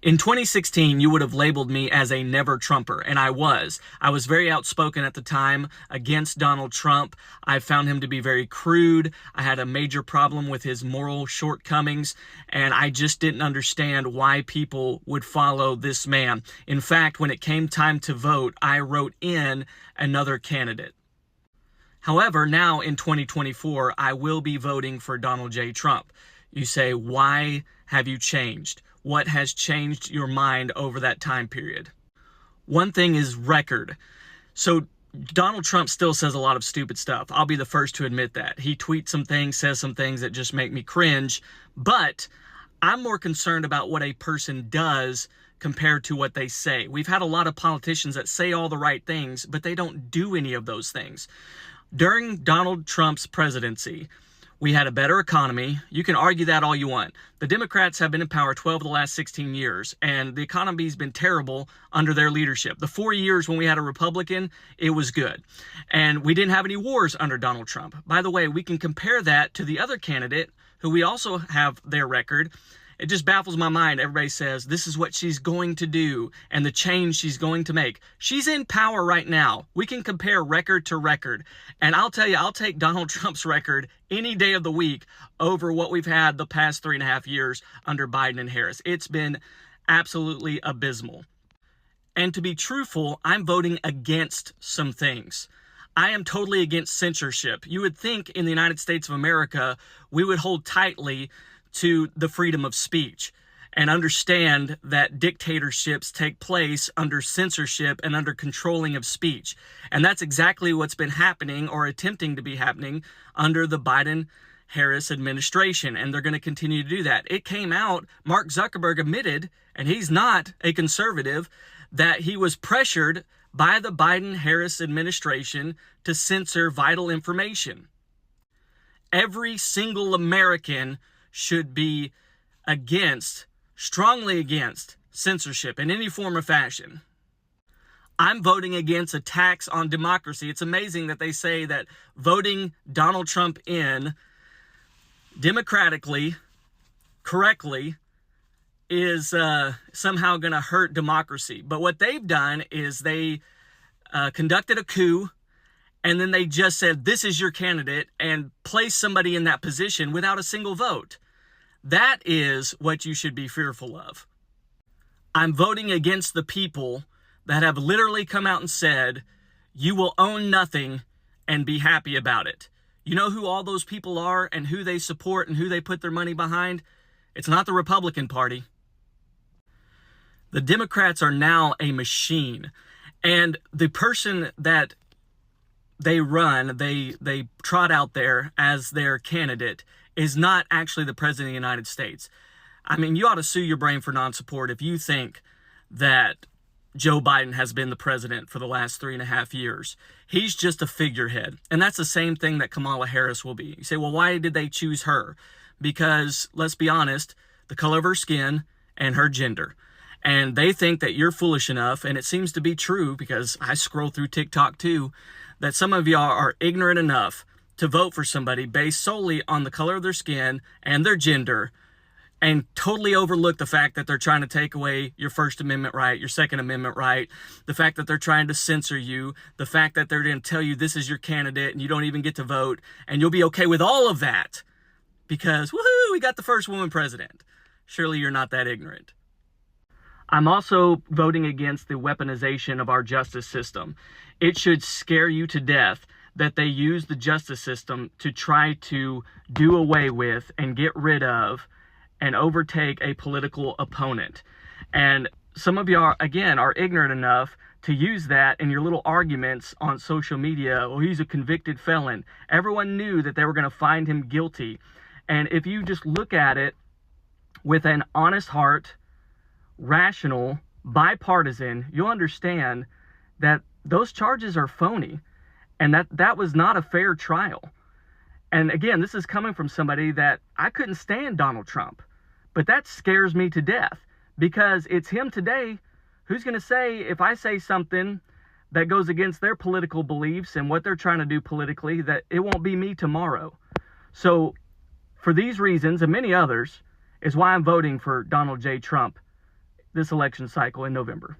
In 2016, you would have labeled me as a never Trumper, and I was. I was very outspoken at the time against Donald Trump. I found him to be very crude. I had a major problem with his moral shortcomings, and I just didn't understand why people would follow this man. In fact, when it came time to vote, I wrote in another candidate. However, now in 2024, I will be voting for Donald J. Trump. You say, why have you changed? What has changed your mind over that time period? One thing is record. So Donald Trump still says a lot of stupid stuff. I'll be the first to admit that. He tweets some things, says some things that just make me cringe. But I'm more concerned about what a person does compared to what they say. We've had a lot of politicians that say all the right things, but they don't do any of those things. During Donald Trump's presidency, we had a better economy. You can argue that all you want. The Democrats have been in power 12 of the last 16 years, and the economy's been terrible under their leadership. The 4 years when we had a Republican, it was good. And we didn't have any wars under Donald Trump. By the way, we can compare that to the other candidate, who we also have their record. It just baffles my mind. Everybody says this is what she's going to do and the change she's going to make. She's in power right now. We can compare record to record. And I'll tell you, I'll take Donald Trump's record any day of the week over what we've had the past 3.5 years under Biden and Harris. It's been absolutely abysmal. And to be truthful, I'm voting against some things. I am totally against censorship. You would think in the United States of America, we would hold tightly to the freedom of speech and understand that dictatorships take place under censorship and under controlling of speech. And that's exactly what's been happening or attempting to be happening under the Biden-Harris administration. And they're going to continue to do that. It came out, Mark Zuckerberg admitted, and he's not a conservative, that he was pressured by the Biden-Harris administration to censor vital information. Every single American should be strongly against censorship in any form or fashion. I'm voting against attacks on democracy. It's amazing that they say that voting Donald Trump in democratically, correctly, is somehow going to hurt democracy. But what they've done is they conducted a coup, and then they just said, this is your candidate, and place somebody in that position without a single vote. That is what you should be fearful of. I'm voting against the people that have literally come out and said, you will own nothing and be happy about it. You know who all those people are and who they support and who they put their money behind? It's not the Republican Party. The Democrats are now a machine. And the person that they trot out there as their candidate is not actually the president of the United States. I mean, you ought to sue your brain for non-support if you think that Joe Biden has been the president for the last 3.5 years. He's just a figurehead. And that's the same thing that Kamala Harris will be. You say, well, why did they choose her? Because, let's be honest, the color of her skin and her gender. And they think that you're foolish enough, and it seems to be true because I scroll through TikTok too, that some of y'all are ignorant enough to vote for somebody based solely on the color of their skin and their gender, and totally overlook the fact that they're trying to take away your First Amendment right, your Second Amendment right, the fact that they're trying to censor you, the fact that they're going to tell you this is your candidate and you don't even get to vote, and you'll be okay with all of that because, woohoo, we got the first woman president. Surely you're not that ignorant. I'm also voting against the weaponization of our justice system. It should scare you to death that they use the justice system to try to do away with and get rid of and overtake a political opponent. And some of you are ignorant enough to use that in your little arguments on social media. Well, he's a convicted felon. Everyone knew that they were going to find him guilty. And if you just look at it with an honest heart, rational, bipartisan, you'll understand that those charges are phony and that was not a fair trial. And again, this is coming from somebody that I couldn't stand Donald Trump, but that scares me to death because it's him today who's going to say, if I say something that goes against their political beliefs and what they're trying to do politically, that it won't be me tomorrow. So for these reasons and many others is why I'm voting for Donald J. Trump this election cycle in November.